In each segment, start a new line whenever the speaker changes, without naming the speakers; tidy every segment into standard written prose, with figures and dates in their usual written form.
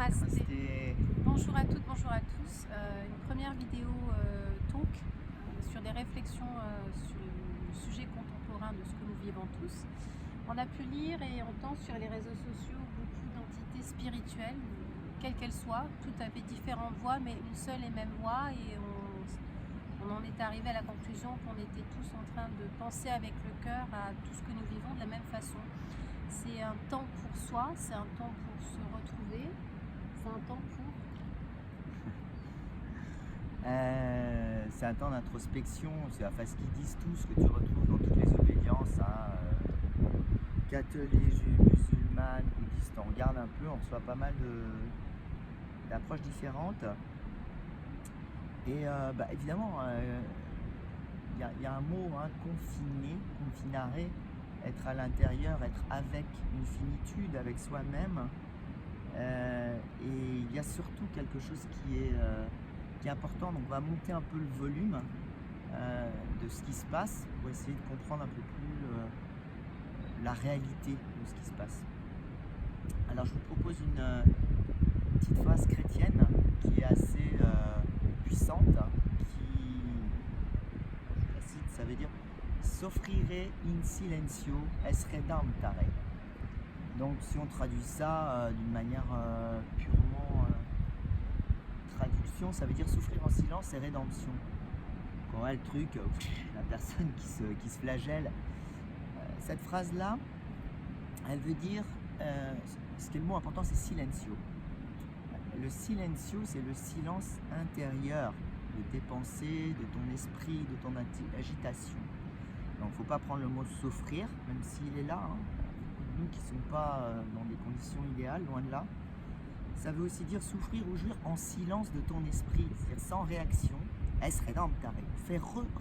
Namasté.
Namasté.
Bonjour à toutes, bonjour à tous. Une première vidéo talk sur des réflexions sur le sujet contemporain de ce que nous vivons tous. On a pu lire et entendre sur les réseaux sociaux beaucoup d'entités spirituelles, quelles qu'elles soient, toutes avaient différentes voix, mais une seule et même voix, et on en est arrivé à la conclusion qu'on était tous en train de penser avec le cœur à tout ce que nous vivons de la même façon. C'est un temps pour soi, c'est un temps pour se retrouver, c'est un temps pour...
C'est un temps d'introspection, c'est ce qu'ils disent tous, que tu retrouves dans toutes les obédiences, catholiques, musulmanes, bouddhistes. On regarde un peu, on reçoit pas mal d'approches différentes. Et évidemment, il y a un mot, confiné, confinare, être à l'intérieur, être avec une finitude, avec soi-même. Et il y a surtout quelque chose qui est important. Donc on va monter un peu le volume de ce qui se passe pour essayer de comprendre un peu plus la réalité de ce qui se passe. Alors je vous propose une petite phrase chrétienne qui est assez puissante, qui, je la cite, ça veut dire « Soffrire in silencio es redemptare ». Donc si on traduit ça d'une manière purement traduction, ça veut dire souffrir en silence et rédemption. Donc on voit le truc, la personne qui se flagelle. Cette phrase-là, elle veut dire, ce qui est le mot important, c'est silencio. Le silencio, c'est le silence intérieur de tes pensées, de ton esprit, de ton agitation. Donc il ne faut pas prendre le mot souffrir, même s'il est là, nous qui ne sommes pas dans des conditions idéales, loin de là. Ça veut aussi dire souffrir ou jouir en silence de ton esprit, c'est-à-dire sans réaction. Es redemptare.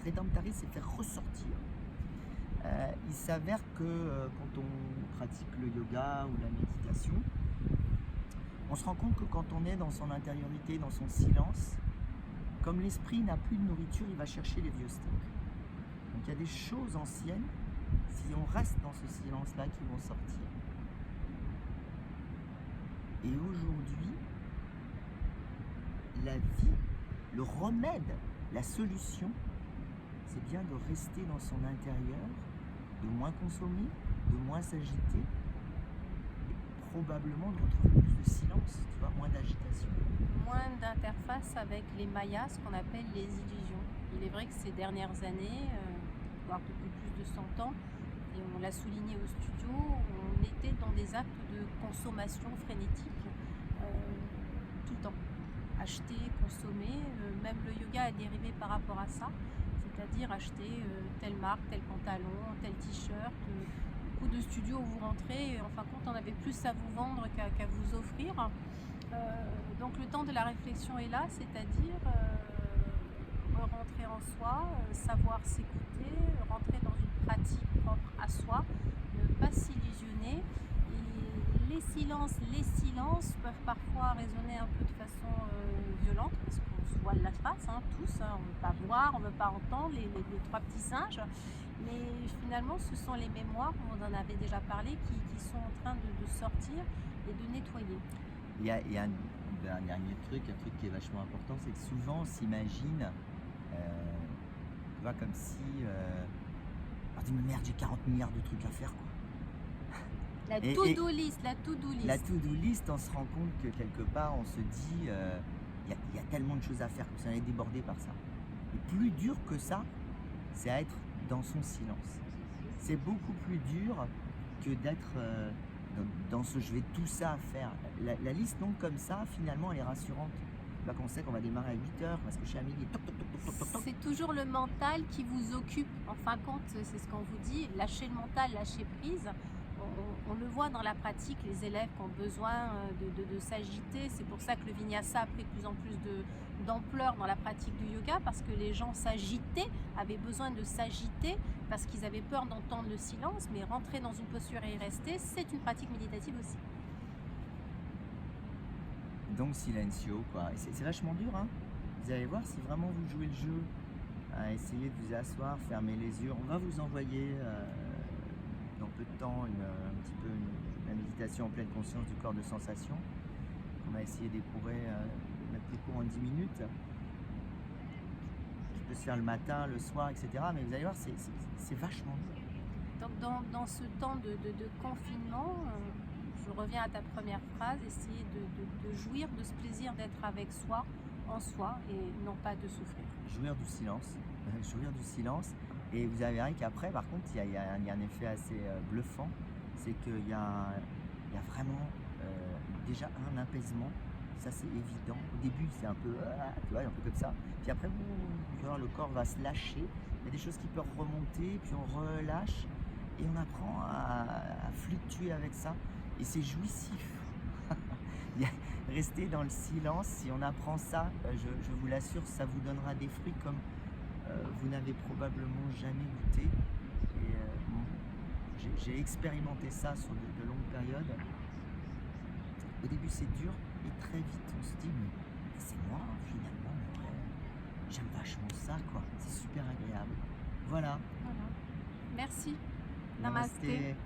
Redemptare, c'est faire ressortir. Il s'avère que quand on pratique le yoga ou la méditation, on se rend compte que quand on est dans son intériorité, dans son silence, comme l'esprit n'a plus de nourriture, il va chercher les vieux stocks. Donc il y a des choses anciennes, si on reste dans ce silence-là, qui vont sortir. Et aujourd'hui, la vie, le remède, la solution, c'est bien de rester dans son intérieur, de moins consommer, de moins s'agiter, et probablement de retrouver plus de silence, tu vois, moins d'agitation.
Moins d'interface avec les mayas, ce qu'on appelle les illusions. Il est vrai que ces dernières années, voire depuis plus de 100 ans, et on l'a souligné au studio, on était dans des actes de consommation frénétique tout le temps. Acheter, consommer, même le yoga a dérivé par rapport à ça, c'est-à-dire acheter telle marque, tel pantalon, tel t-shirt. Beaucoup de studios où vous rentrez, et en fin de compte, on avait plus à vous vendre qu'à vous offrir. Donc le temps de la réflexion est là, c'est-à-dire rentrer en soi, savoir s'écouter, rentrer dans une pratique propre à soi, ne pas s'illusionner. Et les silences peuvent parfois résonner un peu de façon violente, parce qu'on se voile la face, tous, on ne veut pas voir, on ne veut pas entendre les trois petits singes. Mais finalement, ce sont les mémoires, on en avait déjà parlé, qui sont en train de sortir et de nettoyer.
Il y a un dernier truc, qui est vachement important, c'est que souvent on s'imagine, tu vois, comme si, on dit mais merde, j'ai 40 milliards de trucs à faire, quoi.
La to-do list.
La to-do list, on se rend compte que quelque part, on se dit, il y a tellement de choses à faire que ça est débordé par ça. Et plus dur que ça, c'est à être dans son silence. C'est beaucoup plus dur que d'être dans ce je vais tout ça à faire. La liste non comme ça, finalement, elle est rassurante. Là, on sait qu'on va démarrer à 8h, parce que chez Amélie, toc, toc, toc, toc, toc, toc.
C'est toujours le mental qui vous occupe. En fin de compte, c'est ce qu'on vous dit, lâcher le mental, lâcher prise. On le voit dans la pratique, les élèves qui ont besoin de s'agiter. C'est pour ça que le vinyasa a pris de plus en plus d'ampleur dans la pratique du yoga, parce que les gens s'agitaient, avaient besoin de s'agiter, parce qu'ils avaient peur d'entendre le silence. Mais rentrer dans une posture et y rester, c'est une pratique méditative aussi.
Donc silencio, quoi. C'est vachement dur, Vous allez voir, si vraiment vous jouez le jeu, à essayer de vous asseoir, fermer les yeux, on va vous envoyer dans peu de temps un petit peu la méditation en pleine conscience du corps de sensation. on a essayé d'épurer, mettre les cours en 10 minutes, qui peut se faire le matin, le soir, etc. Mais vous allez voir, c'est vachement dur.
Donc dans ce temps de confinement, je reviens à ta première phrase, essayer de jouir de ce plaisir d'être avec soi, en soi, et non pas de souffrir.
Jouir du silence, jouir du silence. Et vous avez rien qu'après, par contre, il y a un effet assez bluffant, c'est qu'il y a vraiment déjà un apaisement, ça c'est évident. Au début, c'est un peu, tu vois, un peu comme ça. Puis après, genre, le corps va se lâcher, il y a des choses qui peuvent remonter, puis on relâche, et on apprend à fluctuer avec ça. Et c'est jouissif. Rester dans le silence, si on apprend ça, je vous l'assure, ça vous donnera des fruits comme vous n'avez probablement jamais goûté. Et j'ai expérimenté ça sur de longues périodes. Au début c'est dur et très vite on se dit mais c'est moi finalement, j'aime vachement ça quoi, c'est super agréable. Voilà.
Voilà. Merci.
Namasté.
Namasté.